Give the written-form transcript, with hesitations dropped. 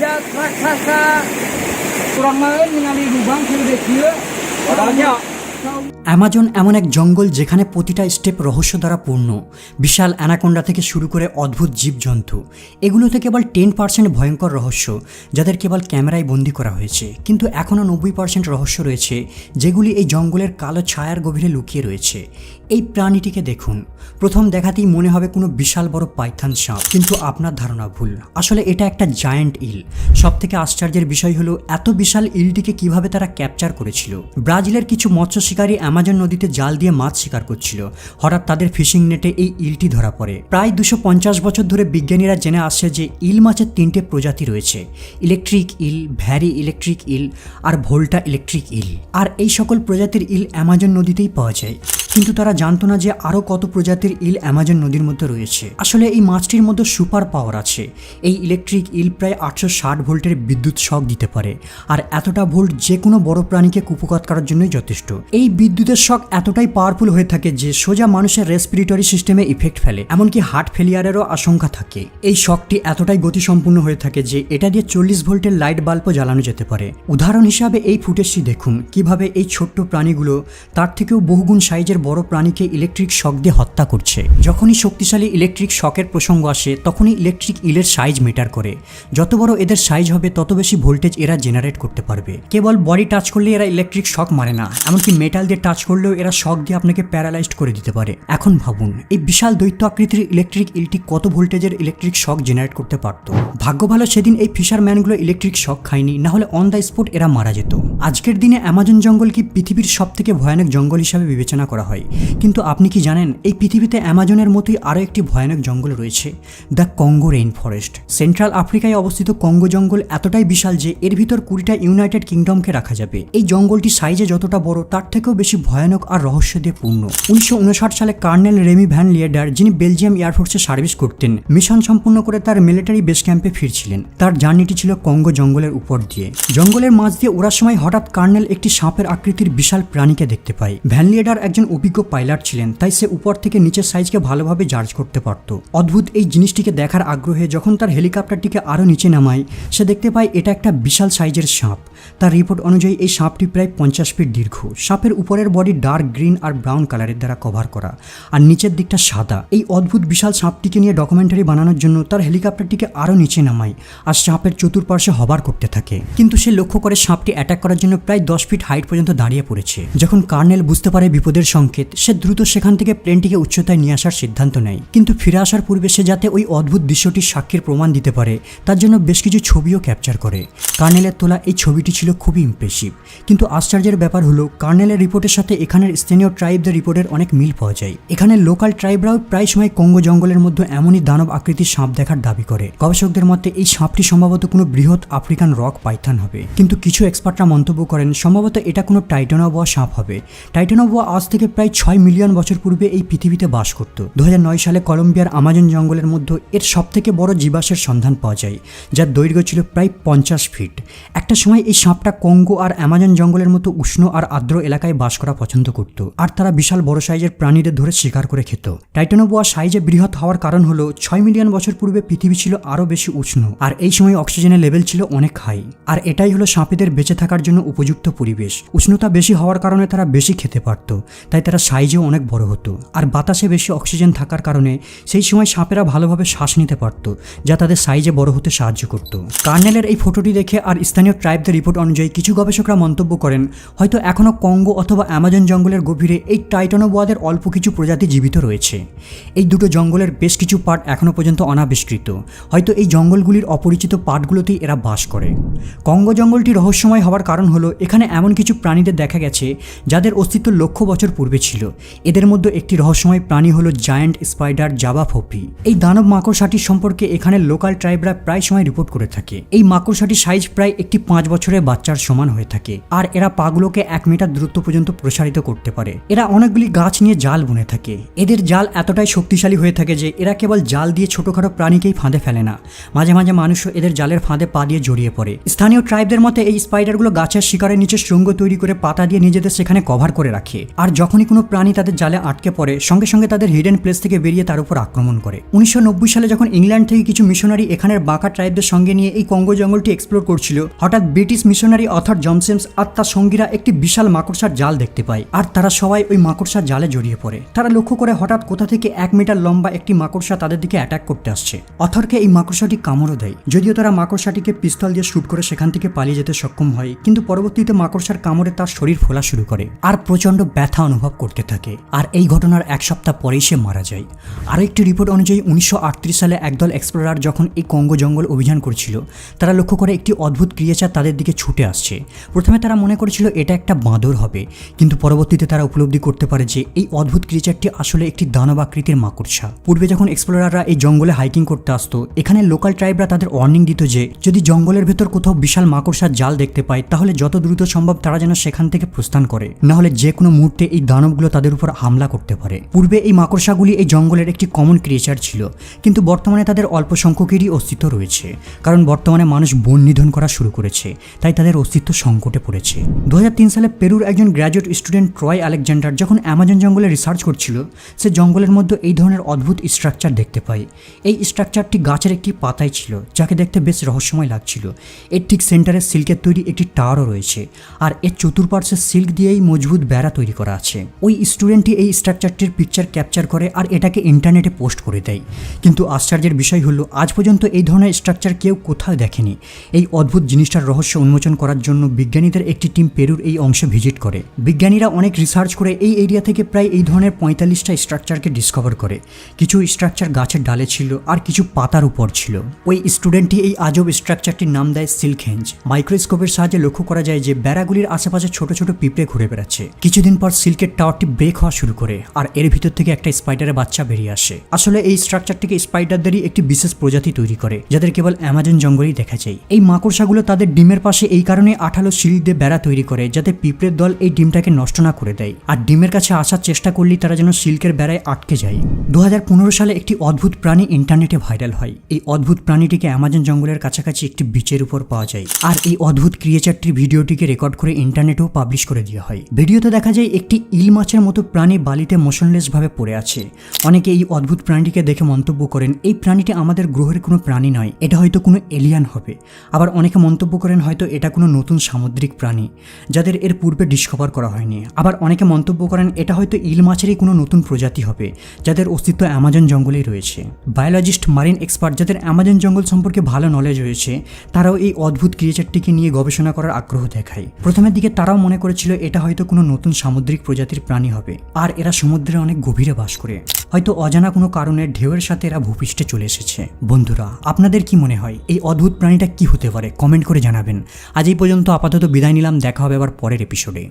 dia raksasa kurang main mengambil lubang sudah dia. Orangnya Amazon এমন এক জঙ্গল যেখানে প্রতিটা স্টেপ রহস্য দ্বারা পূর্ণ। বিশাল অ্যানাকোন্ডা থেকে শুরু করে অদ্ভুত জীবজন্তু, এগুলোতে কেবল 10% ভয়ঙ্কর রহস্য যাদের কেবল ক্যামেরায় বন্দি করা হয়েছে, কিন্তু এখনও 90% রহস্য রয়েছে যেগুলি এই জঙ্গলের কালো ছায়ার গভীরে লুকিয়ে রয়েছে। এই প্রাণীটিকে দেখুন, প্রথম দেখাতেই মনে হবে কোনো বিশাল বড় পাইথন সাপ, কিন্তু আপনার ধারণা ভুল। আসলে এটা একটা জায়ান্ট ইল। সবথেকে আশ্চর্যের বিষয় হলো এত বিশাল ইলটিকে কিভাবে তারা ক্যাপচার করেছিল। ব্রাজিলের কিছু মৎস্য শিকারী অ্যামাজন নদীতে জাল দিয়ে মাছ শিকার করছিল, হঠাৎ তাদের ফিশিং নেটে এই ইলটি ধরা পড়ে। প্রায় 250 বছর ধরে বিজ্ঞানীরা জেনে আসছে যে ইল মাছের 3টে প্রজাতি রয়েছে: electric eel, very electric eel আর ভোল্টা ইলেকট্রিক ইল। আর এই সকল প্রজাতির ইল অ্যামাজন নদীতেই পাওয়া যায়, কিন্তু তারা জানতো না যে আরও কত প্রজাতির ইল অ্যামাজন নদীর মধ্যে রয়েছে। আসলে এই মাছটির মধ্যে সুপার পাওয়ার আছে। এই ইলেকট্রিক ইল প্রায় 860 ভোল্টের বিদ্যুৎ শক দিতে পারে, আর এতটা ভোল্ট যে কোনো বড় প্রাণীকে কুপকাত করার জন্যই যথেষ্ট। এই বিদ্যুতের শক এতটাই পাওয়ারফুল হয়ে থাকে যে সোজা মানুষের রেসপিরেটরি সিস্টেমে ইফেক্ট ফেলে, এমনকি হার্ট ফেলিয়ারেরও আশঙ্কা থাকে। এই শকটি এতটাই গতিসম্পন্ন হয়ে থাকে যে এটা দিয়ে 40 ভোল্টের লাইট বাল্বও জ্বালানো যেতে পারে। উদাহরণ হিসাবে এই ফুটেজটি দেখুন, কিভাবে এই ছোট্ট প্রাণীগুলো তার থেকেও বহুগুণ সাইজের বড় প্রাণীকে ইলেকট্রিক শক দিয়ে হত্যা করছে। যখনই শক্তিশালী ইলেকট্রিক শকের প্রসঙ্গ আসে তখনই ইলেকট্রিক ইলের সাইজ ম্যাটার করে। যত বড় এদের সাইজ হবে তত বেশি ভোল্টেজ এরা জেনারেট করতে পারবে। কেবল বডি টাচ করলে এরা ইলেকট্রিক শক মারে না, এমনকি মেটাল দিয়ে টাচ করলেও এরা শক দিয়ে আপনাকে প্যারালাইজড করে দিতে পারে। এখন ভাবুন, এই বিশাল দৈত্য আকৃতির ইলেকট্রিক ইলটি কত ভোল্টেজের ইলেকট্রিক শক জেনারেট করতে পারত। ভাগ্য ভালো সেদিন এই ফিশারম্যানগুলো ইলেকট্রিক শক খায়নি, না হলে অন দ্য স্পট এরা মারা যেত। আজকের দিনে অ্যামাজন জঙ্গলকে পৃথিবীর সবথেকে ভয়ানক জঙ্গল হিসাবে বিবেচনা করা হয়, কিন্তু আপনি কি জানেন এই পৃথিবীতে অ্যামাজনের মতোই আরও একটি ভয়ানক জঙ্গল রয়েছে, the Congo rain forest. Central আফ্রিকায় অবস্থিত কঙ্গো জঙ্গল এতটাই বিশাল যে এর ভিতর 20টা ইউনাইটেড কিংডমকে রাখা যাবে। এই জঙ্গলটি সাইজে যতটা বড় তার থেকেও বেশি ভয়ানক আর রহস্য দিয়ে পূর্ণ। 1959 সালে কর্নেল রেমি ভ্যান লিয়েডার, যিনি বেলজিয়াম এয়ারফোর্সে সার্ভিস করতেন, মিশন সম্পূর্ণ করে তার মিলিটারি বেস ক্যাম্পে ফিরছিলেন। তার জার্নিটি ছিল কঙ্গো জঙ্গলের উপর দিয়ে। জঙ্গলের মাঝ দিয়ে ওড়ার সময় হঠাৎ কর্নেল একটি সাপের আকৃতির বিশাল প্রাণীকে দেখতে পায়। ভ্যান লিয়েডার একজন অভিজ্ঞ পাইলট ছিলেন, তাই সে উপর থেকে নিচের সাইজকে ভালোভাবে জাজ করতে পারত। অদ্ভুত এই জিনিসটিকে দেখার আগ্রহে যখন তার হেলিকপ্টারটিকে আরও নিচে নামায়, সে দেখতে পায় এটা একটা বিশাল সাইজের সাপ। তার রিপোর্ট অনুযায়ী এই সাপটি প্রায় 50 ফিট দীর্ঘ। সাপের উপরের বডি ডার্ক গ্রিন আর ব্রাউন কালারের দ্বারা কভার করা, আর নিচের দিকটা সাদা। এই অদ্ভুত বিশাল সাপটিকে নিয়ে ডকুমেন্টারি বানানোর জন্য তার হেলিকপ্টারটিকে আরও নিচে নামায় আর সাপের চতুর্পার্শ্বে হবার করতে থাকে। কিন্তু সে লক্ষ্য করে সাপটি অ্যাটাক করার জন্য প্রায় 10 ফিট হাইট পর্যন্ত দাঁড়িয়ে পড়েছে। যখন কর্নেল বুঝতে পারে বিপদের সংকেত, সে দ্রুত সেখান থেকে প্লেনটিকে উচ্চতায় নিয়ে আসার সিদ্ধান্ত নেয়। কিন্তু ফিরে আসার পূর্বে সে যাতে ওই অদ্ভুত দৃশ্যটির সাক্ষীর প্রমাণ দিতে পারে তার জন্য বেশ কিছু ছবিও ক্যাপচার করে। কর্নেলের তোলা এই ছবিটি ছিল খুবই ইমপ্রেসিভ, কিন্তু আশ্চর্যের ব্যাপার হলো কর্নেলের রিপোর্টের সাথে এখানের স্থানীয় ট্রাইবদের রিপোর্টের অনেক মিল পাওয়া যায়। এখানে লোকাল ট্রাইবরাও প্রায় সময় কঙ্গো জঙ্গলের মধ্যে এমনই দানব আকৃতির সাপ দেখার দাবি করে। গবেষকদের মতে এই সাপটি সম্ভবত কোনো বৃহৎ আফ্রিকান রক পাইথন হবে, কিন্তু কিছু এক্সপার্টরা মন্তব্য করেন সম্ভবত এটা কোনো টাইটানোবোয়া সাপ হবে। টাইটানোবোয়া আজ থেকে প্রায় 6 মিলিয়ন বছর পূর্বে এই পৃথিবীতে বাস করত। 2009 সালে কলম্বিয়ার আমাজন জঙ্গলের মধ্যে এর সবথেকে বড় জীবাশ্মের সন্ধান পাওয়া যায়, যার দৈর্ঘ্য ছিল প্রায় 50 ফিট। একটা সময় এই সাপটা কঙ্গো আর আমাজন জঙ্গলের মতো উষ্ণ আর আর্দ্র এলাকায় বাস করা পছন্দ করত, আর তারা বিশাল বড় সাইজের প্রাণীদের ধরে শিকার করে খেত। টাইটানোবোয়া সাইজে বৃহৎ হওয়ার কারণ হলো 6 মিলিয়ন বছর পূর্বে পৃথিবী ছিল আরও বেশি উষ্ণ, আর এই সময় অক্সিজেনের লেভেল ছিল অনেক হাই, আর এটাই হলো সাপেদের বেঁচে থাকার জন্য উপযুক্ত পরিবেশ। উষ্ণতা বেশি হওয়ার কারণে তারা বেশি খেতে পারত, তাই তারা সাইজেও অনেক বড় হতো। আর বাতাসে বেশি অক্সিজেন থাকার কারণে সেই সময় সাপেরা ভালোভাবে শ্বাস নিতে পারত, যা তাদের সাইজে বড় হতে সাহায্য করত। কর্নেলের এই ফটোটি দেখে আর স্থানীয় ট্রাইবদের রিপোর্ট অনুযায়ী কিছু গবেষকরা মন্তব্য করেন হয়তো এখনও কঙ্গো অথবা অ্যামাজন জঙ্গলের গভীরে এই টাইটানোবোয়াদের অল্প কিছু প্রজাতি জীবিত রয়েছে। এই দুটো জঙ্গলের বেশ কিছু পার্ট এখনও পর্যন্ত অনাবিষ্কৃত, হয়তো এই জঙ্গলগুলির অপরিচিত পার্টগুলোতেই এরা বাস করে। কঙ্গো জঙ্গলটি রহস্যময় হওয়ার কারণ হলো এখানে এমন কিছু প্রাণীদের দেখা গেছে যাদের অস্তিত্ব লক্ষ বছর পূর্বে ছিল। এদের মধ্যে একটি রহস্যময় প্রাণী হলো জায়ান্ট স্পাইডার জাভা ফপি। এই দানব মাকড়সাটির সম্পর্কে এখানে লোকাল ট্রাইবরা প্রায় সময় রিপোর্ট করে থাকে। এই মাকড়সাটির সাইজ প্রায় একটি 5 বছরের বাচ্চার সমান হয়ে থাকে, আর এরা পাগুলোকে 1 মিটার দূরত্ব পর্যন্ত প্রসারিত করতে পারে। এরা অনেকগুলি গাছ নিয়ে জাল বুনে থাকে। এদের জাল এতটাই শক্তিশালী হয়ে থাকে যে এরা কেবল জাল দিয়ে ছোটখাটো প্রাণীকেই ফাঁদে ফেলে না, মাঝে মাঝে মানুষও এদের জালের ফাঁদে পা দিয়ে জড়িয়ে পড়ে। স্থানীয় ট্রাইবদের মতে এই স্পাইডারগুলো গাছের শিকারের নিচে শৃঙ্গ তৈরি করে পাতা দিয়ে নিজেদের সেখানে কভার করে রাখে, আর যখনই কোনো প্রাণী প্রাণী তাদের জালে আটকে পড়ে সঙ্গে সঙ্গে তাদের হিডেন প্লেস থেকে বেরিয়ে তার উপর আক্রমণ করে। 1990 সালে যখন ইংল্যান্ড থেকে কিছু মিশনারি এখানের বাঁকা ট্রাইবদের সঙ্গে নিয়ে এই কঙ্গো জঙ্গলটি এক্সপ্লোর করছিল, হঠাৎ British missionary author John James আর তার সঙ্গীরা একটি বিশাল মাকড়সার জাল দেখতে পায় আর তারা সবাই ওই মাকড়সার জালে জড়িয়ে পড়ে। তারা লক্ষ্য করে হঠাৎ কোথা থেকে 1 মিটার লম্বা একটি মাকড়সা তাদের দিকে অ্যাটাক করতে আসছে। অথরকে এই মাকড়সাটি কামড়ও দেয়, যদিও তারা মাকড়সাটিকে পিস্তল দিয়ে শুট করে সেখান থেকে পালিয়ে যেতে সক্ষম হয়, কিন্তু পরবর্তীতে মাকড়সার কামড়ে তার শরীর ফোলা শুরু করে আর প্রচন্ড ব্যথা অনুভব করতে থাকে। আর এই ঘটনার 1 সপ্তাহ পরেই সে মারা যায়। আরও একটি রিপোর্ট অনুযায়ী 1938 সালে একদল এক্সপ্লোরার যখন এই কঙ্গো জঙ্গল অভিযান করছিল, তারা লক্ষ্য করে একটি অদ্ভুত ক্রিয়েচার তাদের দিকে ছুটে আসছে। প্রথমে তারা মনে করেছিল এটা একটা বাঁদর হবে, কিন্তু পরবর্তীতে তারা উপলব্ধি করতে পারে যে এই অদ্ভুত ক্রিয়েচারটি আসলে একটি দানব আকৃতির মাকড়সা। পূর্বে যখন এক্সপ্লোরাররা এই জঙ্গলে হাইকিং করতে আসতো, এখানে লোকাল ট্রাইবরা তাদের ওয়ার্নিং দিত যে যদি জঙ্গলের ভেতর কোথাও বিশাল মাকড়সার জাল দেখতে পায় তাহলে যত দ্রুত সম্ভব তারা যেন সেখান থেকে প্রস্থান করে, না হলে যে কোনো মুহূর্তে এই দানবগুলো তাদের উপর হামলা করতে পারে। পূর্বে এই মাকড়সাগুলি এই জঙ্গলের একটি কমন ক্রিয়েচার ছিল, কিন্তু বর্তমানে তাদের অল্প সংখ্যকেরই অস্তিত্ব রয়েছে, কারণ বর্তমানে মানুষ বন নিধন করা শুরু করেছে, তাই তাদের অস্তিত্ব সংকটে পড়েছে। 2003 সালে পেরুর একজন গ্র্যাজুয়েট স্টুডেন্ট ট্রয় আলেকজান্ডার যখন অ্যামাজন জঙ্গলে রিসার্চ করছিল, সে জঙ্গলের মধ্যে এই ধরনের অদ্ভুত স্ট্রাকচার দেখতে পায়। এই স্ট্রাকচারটি গাছের একটি পাতায় ছিল, যাকে দেখতে বেশ রহস্যময় লাগছিল। এর ঠিক সেন্টারে সিল্কের তৈরি একটি টাওয়ারও রয়েছে, আর এর চতুর্পার্শ্বে সিল্ক দিয়েই মজবুত বেড়া তৈরি করা আছে। ওই স্টুডেন্টটি এই স্ট্রাকচারটির পিকচার ক্যাপচার করে আর এটাকে ইন্টারনেটে পোস্ট করে দেয়, কিন্তু আশ্চর্যের বিষয় হলো আজ পর্যন্ত এই ধরনের স্ট্রাকচার কেউ কোথাও দেখেনি। এই অদ্ভুত জিনিসটার রহস্য উন্মোচন করার জন্য বিজ্ঞানীদের একটি টিম পেরুর এই অংশে ভিজিট করে। বিজ্ঞানীরা অনেক রিসার্চ করে এই এরিয়া থেকে প্রায় এই ধরনের 45টা স্ট্রাকচারকে ডিসকভার করে। কিছু স্ট্রাকচার গাছের ডালে ছিল আর কিছু পাতার উপর ছিল। ওই স্টুডেন্টটি এই আজব স্ট্রাকচারটির নাম দেয় সিল্ক হেঞ্জ। মাইক্রোস্কোপের সাহায্যে লক্ষ্য করা যায় যে বেড়াগুলির আশেপাশে ছোট ছোট পিঁপড়ে ঘুরে বেড়াচ্ছে। কিছুদিন পর সিল্কের টাওয়ারটি ব্রেক হওয়া শুরু করে আর এর ভিতর থেকে একটা স্পাইডারের বাচ্চা বেরিয়ে আসে। আসলে এই স্ট্রাকচারটিকে স্পাইডারদেরই একটি বিশেষ প্রজাতি তৈরি করে, যাদের কেবল অ্যামাজন জঙ্গলেই দেখা যায়। এই মাকড়সাগুলো তাদের ডিমের পাশে এই কারণে আঠালো সিল্ক দিয়ে বেড়া তৈরি করে, যাতে পিঁপড়ের দল এই ডিমটাকে নষ্ট না করে দেয়, আর ডিমের কাছে আসার চেষ্টা করলেই তারা যেন সিল্কের বেড়ায় আটকে যায়। 2015 সালে একটি অদ্ভুত প্রাণী ইন্টারনেটে ভাইরাল হয়। এই অদ্ভুত প্রাণীটিকে অ্যামাজন জঙ্গলের কাছাকাছি একটি বিচের উপর পাওয়া যায়, আর এই অদ্ভুত ক্রিয়েচারটির ভিডিওটিকে রেকর্ড করে ইন্টারনেটেও পাবলিশ করে দেওয়া হয়। ভিডিওতে দেখা যায় একটি ইল মাছের মতো প্রাণী বালিতে মোশনলেস ভাবে পড়ে আছে। অনেকে এই অদ্ভুত প্রাণীটিকে দেখে মন্তব্য করেন এই প্রাণীটি আমাদের গ্রহের কোনো প্রাণী নয়, এটা হয়তো কোনো এলিয়ান হবে। আবার অনেকে মন্তব্য করেন হয়তো এটা কোনো নতুন সামুদ্রিক প্রাণী যাদের এর পূর্বে ডিসকভার করা হয়নি। আবার অনেকে মন্তব্য করেন এটা হয়তো ইল মাছেরই কোনো নতুন প্রজাতি হবে যাদের অস্তিত্ব অ্যামাজন জঙ্গলেই রয়েছে। বায়োলজিস্ট, মারিন এক্সপার্ট যাদের অ্যামাজন জঙ্গল সম্পর্কে ভালো নলেজ রয়েছে, তারাও এই অদ্ভুত ক্রিয়েচারটিকে নিয়ে গবেষণা করার আগ্রহ দেখায়। প্রথমের দিকে তারাও মনে করেছিল এটা হয়তো কোনো নতুন সামুদ্রিক প্রজাতির প্রাণী হবে, আর এরা সমুদ্রে অনেক গভীরে বাস করে। হয়তো অজানা কোনো কারণে ঢেউয়ের সাথে এরা ভূপৃষ্ঠে চলে এসেছে। বন্ধুরা, আপনাদের কি মনে হয় এই অদ্ভুত প্রাণীটা কি হতে পারে? কমেন্ট করে জানাবেন। আজ এই পর্যন্ত আপাতত বিদায় নিলাম, দেখা হবে আবার পরের এপিসোডে।